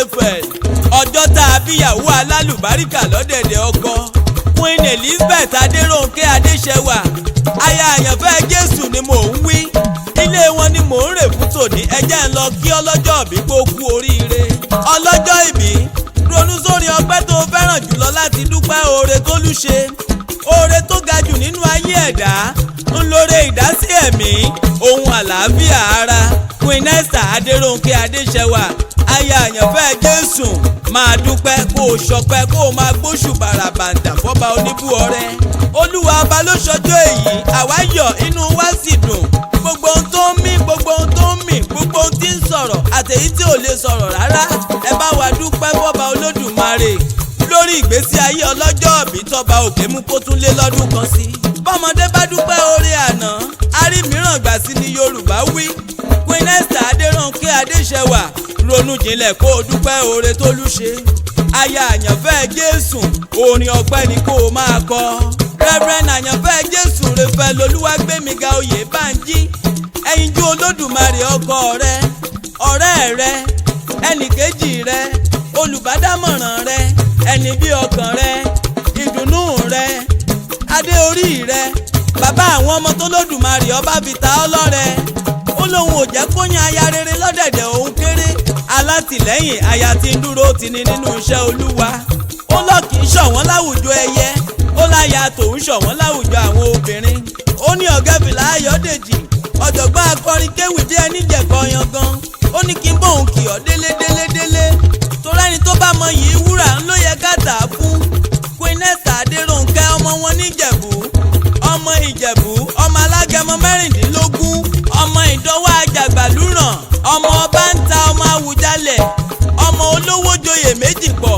Raphael ọjọ́ tá a bíyàwó alálùbáríkà lọ́dẹ̀dẹ̀ ọkọ Queen Elizabeth Adérónkẹ́ Adéṣẹwà aya àyànfẹ́ Jésù ni mò ń wí ilé wọn ni mò ń rè fún tòní ẹ jẹ́ ń lọ kí ọlọ́jọ́ ìbí kó kú oríire ọlọ́jọ́ ìbí ronú sórí ọpẹ́ tó fẹ́ràn jùlọ láti dúpẹ́ oore tó lù ṣe oore tó ga jù nínú ayé ẹ̀dá ńlọrẹ ìdásí ẹ̀mí ohun àlàáfíà ara Queen Esther Adérónkẹ́ Adéṣẹwà aya àyànfẹ́ Jésù máa dúpẹ́ kó o ṣọpẹ́ kó o máa gbóṣù bàràbàǹdà fọ́ba oníbú ọrẹ olúwa ọba ló ṣọjọ́ èyí àwa yọ̀ inú wa sì dùn gbogbo ohun tó ń mí gbogbo ohun tó ń mì gbogbo ohun tí ń sọ̀rọ̀ àtèyí tí ò lè sọ̀rọ̀ rárá ẹ bá wa dúpẹ́ fọ́ba Olódùmarè lórí ìgbésí ayé ọlọ́jọ́ ìbí tọ́ba òkè mú kó tún lé lọ́dún kan sí bọ́mọdé bá dúpẹ́ oore àná arí mìíràn gbà sí ni Yorùbá wí Queen Esther Adérónkẹ́ Adéṣẹwà ronú jinlẹ̀ kó o dúpẹ́ oore tó lù ṣe aya àyànfẹ́ Jésù orin ọpẹ́ ni kó o máa kọ Reverend àyànfẹ́ Jésù Raphael Olúwagbémiga Oyèbánjí ẹyinjú Olódùmarè ọkọ rẹ ọ̀rẹ́ rẹ ẹnìkejì rẹ olùbádámọ̀ràn rẹ ẹni bí ọkàn rẹ ìdùnnú rẹ adé orí rẹ bàbá àwọn ọmọ tó lódùmarè ọba fi ta ọ́ lọ́rẹ ó lóun ò jẹ́ kó yan aya rere lọ́dẹ̀dẹ̀ òun kéré alátìlẹ́yìn aya tí ń dúró tì ní nínú iṣẹ́ Olúwa ó lọ kì í ṣọ̀wọ́n láwùjọ ẹyẹ ó láya tòun ṣọ̀wọ́n láwùjọ àwọn obìnrin ó ní ọ̀gá fìlà Ayọ̀dèjì ọ̀jọ̀gbọ́n akọrin kéwì bí ẹni jẹ̀kọ́ yangan ó ní kí n bóun kì ọ́ délé torí ẹni tó bá mọ yìí wúrà ń ló yẹ ká tà á fún Queen Esther Adérónkẹ́ ọmọ wọn níjẹ̀bú ọmọ Ìjẹ̀bú ọmọ alágẹmọ mẹ́rìndínlógún ọmọ Ìdánwò Àjàgbàlúràn ọmọ ọba ń ta ọmọ Àwùjalẹ̀ ọmọ olówó joyè méjì pọ̀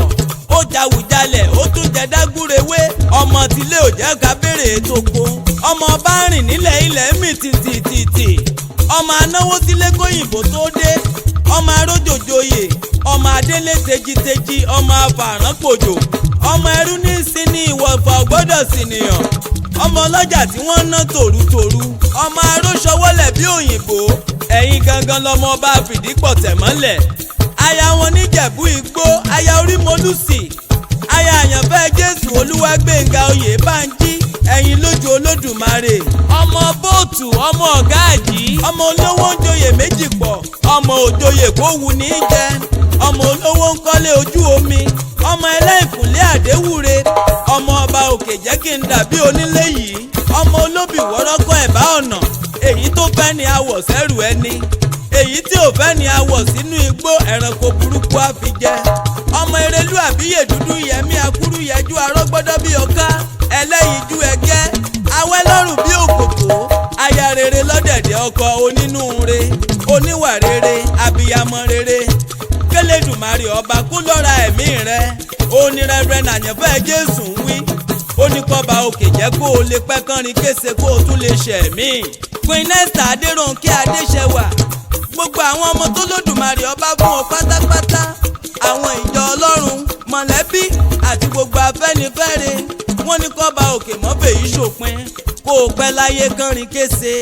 ó jàwùjalẹ̀ ó tún jẹ dágúrewé ọmọ tílé ò jẹ́ ká béèrè ètò ko ọmọ ọba rìn nílẹ̀ ilẹ̀ mì tìtìtìtì ọmọ anáwó sílé kóyìnbó tó dé ọmọ arójòjòyè ọmọ adélé tejiteji ọmọ afàránpòjò ọmọ ẹrú ní sinmi ìwọ̀fà ọgbọ́dọ̀ sìnìyàn ọmọ ọlọ́jà tí wọ́n ń ná tòrútòrú ọmọ aróṣọwọ́lẹ̀ bí òyìnbó ẹ̀yin gangan lọmọ ọba fìdípọ̀ tẹ̀mọ́lẹ̀ aya wọn níjẹ̀bú igbó aya Orímolúsì aya àyànfẹ́ Jésù Olúwagbénga Oyèbánjí ẹ̀yin lójú Olódùmarè ọmọ bóòtù ọmọ ọ̀gá àjí ọmọ olówó ń joyè méjì pọ̀ ọmọ òjoyè kó wù ní jẹ ọmọ olówó ń kọ́lé ojú omi ọmọ ẹlẹ́ìkúnlé àdéwúre ọmọ ọba òkè jẹ́ kí n dàbí onílé yìí ọmọ olóbì wọ́rọ́kọ́ ẹ̀bá ọ̀nà èyí tó fẹ́ ni awọ̀ sẹ́rù ẹni èyí tí ò fẹ́ ni awọ̀ sínú igbó ẹranko burúkú àfijẹ́ ọmọ Erelú àbíyè dúdú yẹmí akúrú yẹjú arọ́gbọ́dọ́ bí ọká ẹlẹ́yinjú ẹgẹ́ awẹ́ lọ́rùn bí òkòtó aya rere lọ́dẹ̀dẹ̀ ọkọ onínúure oníwà rere abiyamọ rere k'Ẹlẹ́dùmarè ọba kó lọ́ra ẹ̀mí rẹ ó ní Reverend àyànfẹ́ Jésù ń wí ó ní kọ́ba òkè jẹ́ kó o lè pẹ́ kánrin kése kó o tún lè ṣẹ̀mí Queen Esther Adérónkẹ́ Adéṣẹwà gbogbo àwọn ọmọ tó lódùmarè ọba fún ọ pátápátá àwọn ìjọ Ọlọ́run mọ̀lẹ́bí àti gbogbo afẹ́nifẹ́re wọ́n ní kọ́ba òkè mọ́fẹ̀ yìí ṣòpin kó o pẹ́ láyé kánrin kése.